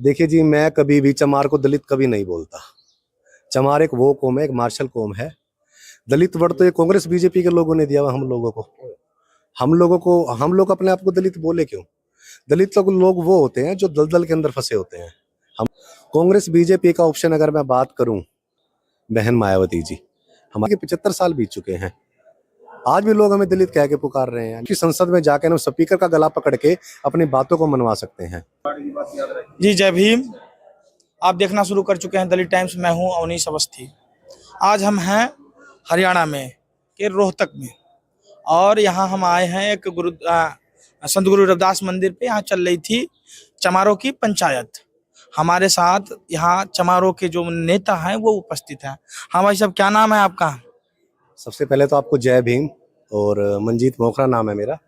देखिए जी, मैं कभी भी चमार को दलित कभी नहीं बोलता। चमार एक वो कौम है, एक मार्शल कौम है। दलित वर्ड तो ये कांग्रेस बीजेपी के लोगों ने दिया हुआ हम लोगों को। हम लोग अपने आप को दलित बोले क्यों? दलित लोग वो होते हैं जो दलदल के अंदर फंसे होते हैं। हम कांग्रेस बीजेपी का ऑप्शन अगर मैं बात करूं, बहन मायावती जी, हमारे 75 साल बीत चुके हैं, आज भी लोग हमें दलित कह के पुकार रहे हैं कि संसद में जाकर हम स्पीकर का गला पकड़ के अपनी बातों को मनवा सकते हैं। जी जय भीम। आप देखना शुरू कर चुके हैं दलित टाइम्स। मैं हूं अवनीश अवस्थी। आज हम हैं हरियाणा में के रोहतक में, और यहाँ हम आए हैं एक संत गुरु रविदास मंदिर पे। यहाँ चल रही थी चमारों की पंचायत। हमारे साथ यहाँ चमारों के जो नेता हैं वो उपस्थित हैं। हाँ भाई साहब, क्या नाम है आपका? सबसे पहले तो आपको जय भीम। और मंजीत मोखरा नाम है मेरा।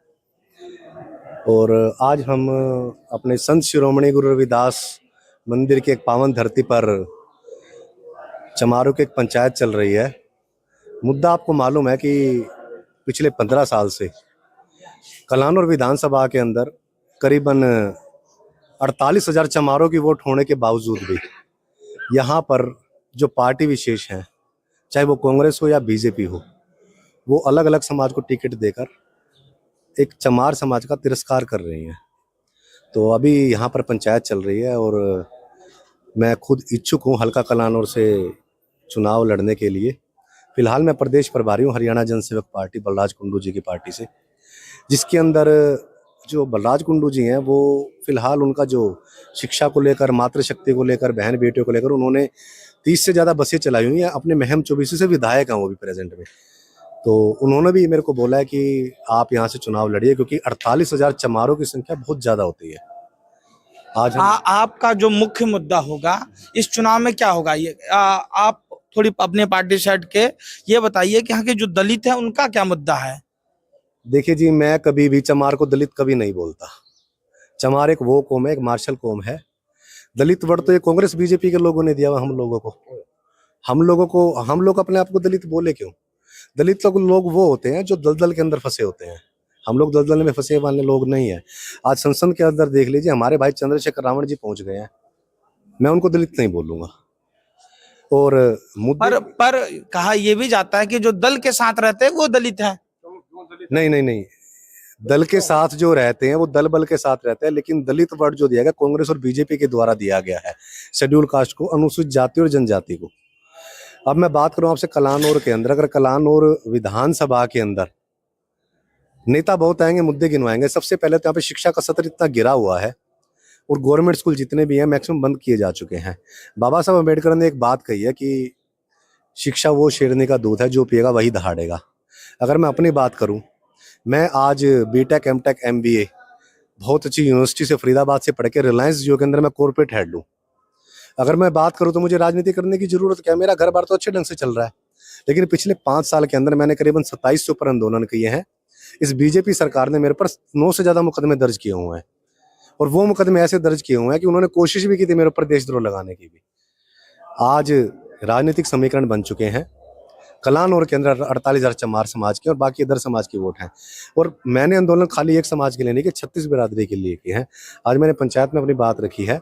और आज हम अपने संत शिरोमणि गुरु रविदास मंदिर की एक पावन धरती पर चमारों की एक पंचायत चल रही है। मुद्दा आपको मालूम है कि पिछले 15 साल से कलानौर विधानसभा के अंदर करीबन 48,000 चमारों की वोट होने के बावजूद भी यहाँ पर जो पार्टी विशेष हैं, चाहे वो कांग्रेस हो या बीजेपी हो, वो अलग अलग समाज को टिकट देकर एक चमार समाज का तिरस्कार कर रही हैं। तो अभी यहाँ पर पंचायत चल रही है और मैं खुद इच्छुक हूँ हल्का कलानौर से चुनाव लड़ने के लिए। फिलहाल मैं प्रदेश प्रभारी हूँ हरियाणा जनसेवक पार्टी बलराज कुंडू जी की पार्टी से, जिसके अंदर जो बलराज कुंडू जी हैं वो फिलहाल उनका जो शिक्षा को लेकर, मातृशक्ति को लेकर, बहन बेटियों को लेकर उन्होंने 30 से ज़्यादा बसें चलाई हुई हैं। अपने महम 24 से विधायक हैं वो भी प्रेजेंट में। तो उन्होंने भी मेरे को बोला है कि आप यहाँ से चुनाव लड़िए, क्योंकि 48,000 चमारों की संख्या बहुत ज़्यादा होती है। आज आपका जो मुख्य मुद्दा होगा इस चुनाव में क्या होगा, ये आप थोड़ी अपने पार्टी साइड के ये बताइए कि यहाँ के जो दलित है उनका क्या मुद्दा है? देखिए जी, मैं कभी भी चमार को दलित कभी नहीं बोलता। चमार एक वो कौम है, एक मार्शल कौम है। दलित वर्ड तो ये कांग्रेस बीजेपी के लोगों ने दिया हुआ हम लोगों को। हम लोग अपने आप को दलित बोले क्यों? दलित लोग वो होते हैं जो दलदल के अंदर फंसे होते हैं। हम लोग दलदल में फंसे वाले लोग नहीं है। आज संसद के अंदर देख लीजिए, हमारे भाई चंद्रशेखर रावण जी पहुंच गए हैं। मैं उनको दलित नहीं बोलूंगा। और पर कहा यह भी जाता है कि जो दल के साथ रहते हैं वो दलित है। नहीं, दल के साथ जो रहते हैं वो दल बल के साथ रहते हैं, लेकिन दलित वर्ड जो दिया गया कांग्रेस और बीजेपी के द्वारा दिया गया है शेड्यूल कास्ट को, अनुसूचित जाति और जनजाति को। अब मैं बात करूं आपसे कलानौर के अंदर, अगर कलानौर विधानसभा के अंदर नेता बहुत आएंगे, मुद्दे गिनवाएंगे। सबसे पहले तो यहाँ पे शिक्षा का सत्र इतना गिरा हुआ है और गवर्नमेंट स्कूल जितने भी हैं मैक्सिमम बंद किए जा चुके हैं। बाबा साहब अम्बेडकर ने एक बात कही है कि शिक्षा वो शेरनी का दूध है, जो पिएगा वही दहाड़ेगा। अगर मैं अपनी बात करूं, मैं आज बीटेक एमटेक एमबीए बहुत अच्छी यूनिवर्सिटी से फरीदाबाद से पढ़ के रिलायंस जियो के अंदर मैं कॉर्पोरेट हेड हूँ। अगर मैं बात करूं तो मुझे राजनीति करने की जरूरत क्या है? मेरा घर बार तो अच्छे ढंग से चल रहा है। लेकिन पिछले 5 साल के अंदर मैंने करीबन 2700 पर आंदोलन किए हैं। इस बीजेपी सरकार ने मेरे पर 9 से ज्यादा मुकदमे दर्ज किए हुए हैं, और वो मुकदमे ऐसे दर्ज किए हुए हैं कि उन्होंने कोशिश भी की थी मेरे ऊपर देशद्रोह लगाने की भी। आज राजनीतिक समीकरण बन चुके हैं। कलानौर के अंदर 48,000 चमार समाज के और बाकी इधर समाज की वोट हैं। और मैंने आंदोलन खाली एक समाज के लिए नहीं कि 36 बिरादरी के लिए किए हैं। आज मैंने पंचायत में अपनी बात रखी है।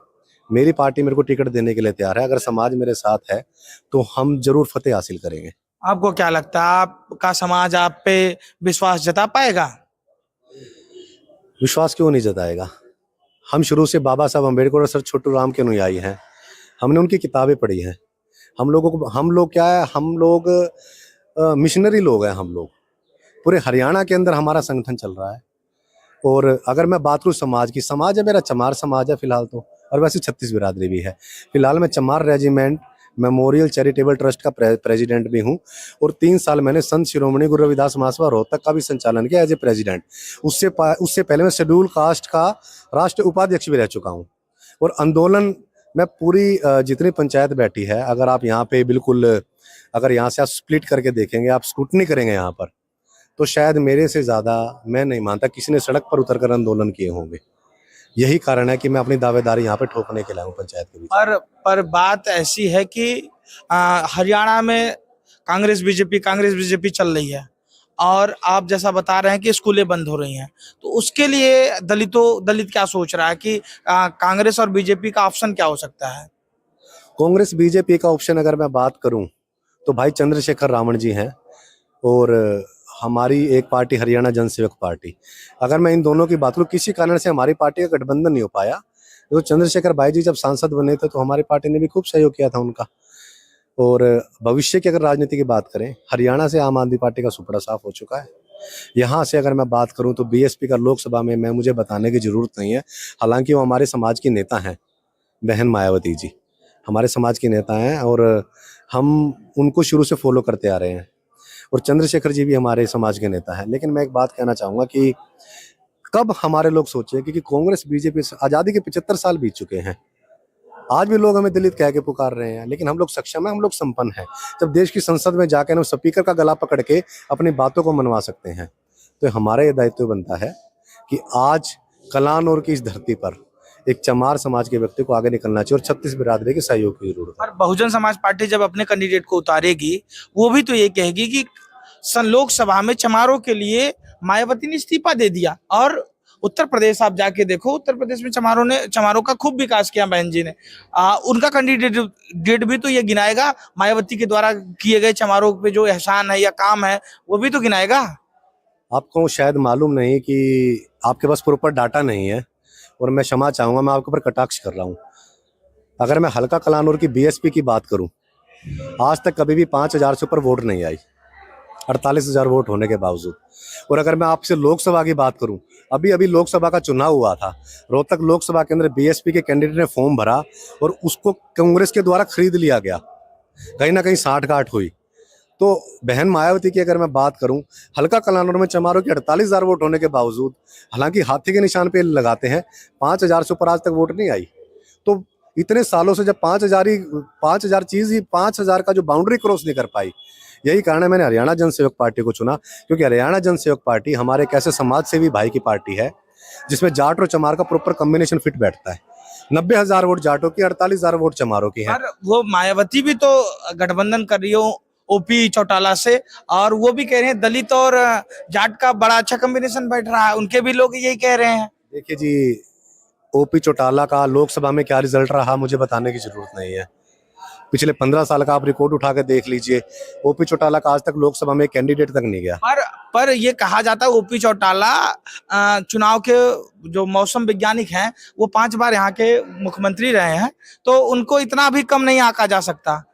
मेरी पार्टी मेरे को टिकट देने के लिए तैयार है। अगर समाज मेरे साथ है तो हम जरूर फतेह हासिल करेंगे। आपको क्या लगता है, आपका समाज आप पे विश्वास जता पाएगा? विश्वास क्यों नहीं जताएगा? हम शुरू से बाबा साहब अम्बेडकर और सर छोटू राम के अनुयायी हैं। हमने उनकी किताबें पढ़ी हैं। हम लोग क्या है, हम लोग मिशनरी लोग हैं। हम लोग पूरे हरियाणा के अंदर हमारा संगठन चल रहा है। और अगर मैं बात करूँ समाज की, समाज है मेरा चमार समाज है फिलहाल तो, और वैसे 36 बिरादरी भी है। फिलहाल मैं चमार रेजिमेंट मेमोरियल चैरिटेबल ट्रस्ट का प्रेसिडेंट भी हूँ, और 3 साल मैंने संत शिरोमणि गुरु रविदास महासभा रोहतक का भी संचालन किया एज ए प्रेसिडेंट। उससे पहले मैं शेड्यूल कास्ट का राष्ट्रीय उपाध्यक्ष भी रह चुका हूँ। और आंदोलन मैं पूरी जितनी पंचायत बैठी है, अगर आप यहाँ पे बिल्कुल, अगर यहाँ से आप स्प्लिट करके देखेंगे, आप स्क्रूटनी करेंगे यहाँ पर, तो शायद मेरे से ज्यादा मैं नहीं मानता किसी ने सड़क पर उतरकर आंदोलन किए होंगे। यही कारण है कि मैं अपनी दावेदारी यहाँ पे ठोकने के लिए हूँ पंचायत के बीच। पर बात ऐसी है कि हरियाणा में कांग्रेस बीजेपी चल रही है, और आप जैसा बता रहे हैं कि स्कूलें बंद हो रही हैं, तो उसके लिए दलित क्या सोच रहा है कि कांग्रेस और बीजेपी का ऑप्शन क्या हो सकता है? कांग्रेस बीजेपी का ऑप्शन अगर मैं बात करूं तो भाई चंद्रशेखर रावण जी हैं और हमारी एक पार्टी हरियाणा जनसेवक पार्टी। अगर मैं इन दोनों की बात करूं, किसी कारण से हमारी पार्टी का गठबंधन नहीं हो पाया। तो चंद्रशेखर भाई जी जब सांसद बने थे तो हमारी पार्टी ने भी खूब सहयोग किया था उनका। और भविष्य की अगर राजनीति की बात करें, हरियाणा से आम आदमी पार्टी का सुपड़ा साफ हो चुका है। यहाँ से अगर मैं बात करूं तो बीएसपी का लोकसभा में मुझे बताने की जरूरत नहीं है। हालांकि वो हमारे समाज की नेता हैं, बहन मायावती जी हमारे समाज के नेता हैं और हम उनको शुरू से फॉलो करते आ रहे हैं। और चंद्रशेखर जी भी हमारे समाज के नेता हैं। लेकिन मैं एक बात कहना चाहूँगा कि कब हमारे लोग सोचे कि कांग्रेस बीजेपी से आज़ादी के 75 साल बीत चुके हैं, आज भी लोग हमें दलित कह के पुकार रहे हैं, लेकिन हम लोग सक्षम हैं, हम लोग संपन्न हैं। जब देश की संसद में जाकर हम स्पीकर का गला पकड़ के अपनी बातों को मनवा सकते हैं, तो हमारा ये दायित्व बनता है कि आज कलानौर की इस धरती पर एक चमार समाज के व्यक्ति को आगे निकलना चाहिए और 36 बिरादरी के सहयोग की जरूरत है। और बहुजन समाज पार्टी जब अपने कैंडिडेट को उतारेगी, वो भी तो ये कहेगी कि लोकसभा में चमारों के लिए मायावती ने इस्तीफा दे दिया। और उत्तर प्रदेश आप जाके देखो, उत्तर प्रदेश में चमारों का खूब विकास किया बहन जी ने। उनका कैंडिडेट भी तो ये गिनाएगा, मायावती के द्वारा किए गए चमारों पे जो एहसान है या काम है वो भी तो गिनाएगा। आपको शायद मालूम नहीं कि आपके पास प्रॉपर डाटा नहीं है, और मैं क्षमा चाहूंगा, मैं आपके ऊपर कटाक्ष कर रहा हूं। अगर मैं हल्का कलानौर की बीएसपी की बात करूं, आज तक कभी भी 5000 से ऊपर वोट नहीं आई, 48,000 वोट होने के बावजूद। और अगर मैं आपसे लोकसभा की बात करूं, अभी अभी लोकसभा का चुनाव हुआ था, रोहतक लोकसभा के अंदर बीएसपी के कैंडिडेट ने फॉर्म भरा और उसको कांग्रेस के द्वारा खरीद लिया गया। कहीं ना कहीं साठ-गांठ हुई। तो बहन मायावती की अगर मैं बात करूं, हल्का कलानौर में चमारों के 48,000 वोट होने के बावजूद, हालांकि हाथी के निशान पे लगाते हैं, 5,000 से ऊपर आज तक वोट नहीं आई। तो इतने सालों से जब 5,000 का जो बाउंड्री क्रॉस नहीं कर पाई, यही कारण है मैंने हरियाणा जनसेवक पार्टी को चुना। क्योंकि हरियाणा जनसेवक पार्टी हमारे एक ऐसे समाज सेवी भाई की पार्टी है जिसमें जाट और चमार का प्रॉपर कॉम्बिनेशन फिट बैठता है। 90,000 वोट जाटों की, 48,000 वोट चमारों की है। पर वो मायावती भी तो गठबंधन कर रही हो ओपी चौटाला से, और वो भी कह रहे हैं दलित और जाट का बड़ा अच्छा कॉम्बिनेशन बैठ रहा है, उनके भी लोग यही कह रहे हैं। देखिए जी, ओपी चौटाला का लोकसभा में क्या रिजल्ट रहा मुझे बताने की जरूरत नहीं है। पिछले 15 साल का आप रिकॉर्ड उठा के देख लीजिए, ओपी चौटाला का आज तक लोकसभा में कैंडिडेट तक नहीं गया। पर ये कहा जाता है ओपी चौटाला चुनाव के जो मौसम वैज्ञानिक हैं वो 5 बार यहाँ के मुख्यमंत्री रहे हैं, तो उनको इतना भी कम नहीं आंका जा सकता।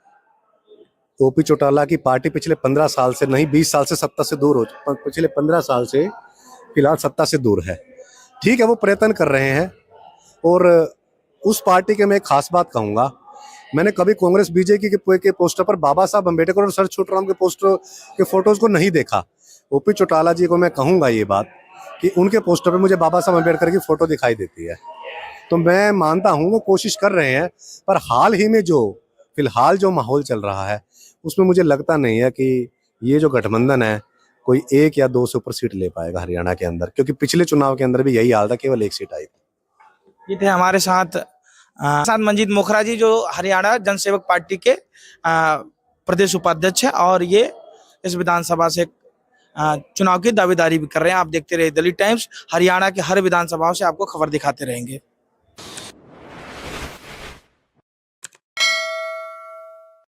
ओपी चौटाला की पार्टी पिछले 15 साल से नहीं, 20 साल से सत्ता से दूर हो, पिछले 15 साल से फिलहाल सत्ता से दूर है। ठीक है, वो प्रयत्न कर रहे हैं। और उस पार्टी के मैं एक खास बात कहूंगा, मैंने कभी कांग्रेस बीजेपी के पोस्टर पर बाबा साहब अम्बेडकर और सर छोटूराम के पोस्टर के फोटोज को नहीं देखा। ओपी चौटाला जी को मैं कहूंगा ये बात कि उनके पोस्टर पर मुझे बाबा साहब अम्बेडकर की फोटो दिखाई देती है। तो मैं मानता हूं वो कोशिश कर रहे हैं, पर हाल ही में फिलहाल जो माहौल चल रहा है उसमें मुझे लगता नहीं है कि ये जो गठबंधन है कोई 1 या 2 से ऊपर सीट ले पाएगा हरियाणा के अंदर, क्योंकि पिछले चुनाव के अंदर भी यही हाल था, केवल 1 सीट आई थी। ये थे हमारे साथ मंजीत मोखरा जी, जो हरियाणा जनसेवक पार्टी के प्रदेश उपाध्यक्ष है, और ये इस विधानसभा से चुनाव की दावेदारी भी कर रहे हैं। आप देखते रहिए दलित टाइम्स, हरियाणा के हर विधानसभाओं से आपको खबर दिखाते रहेंगे।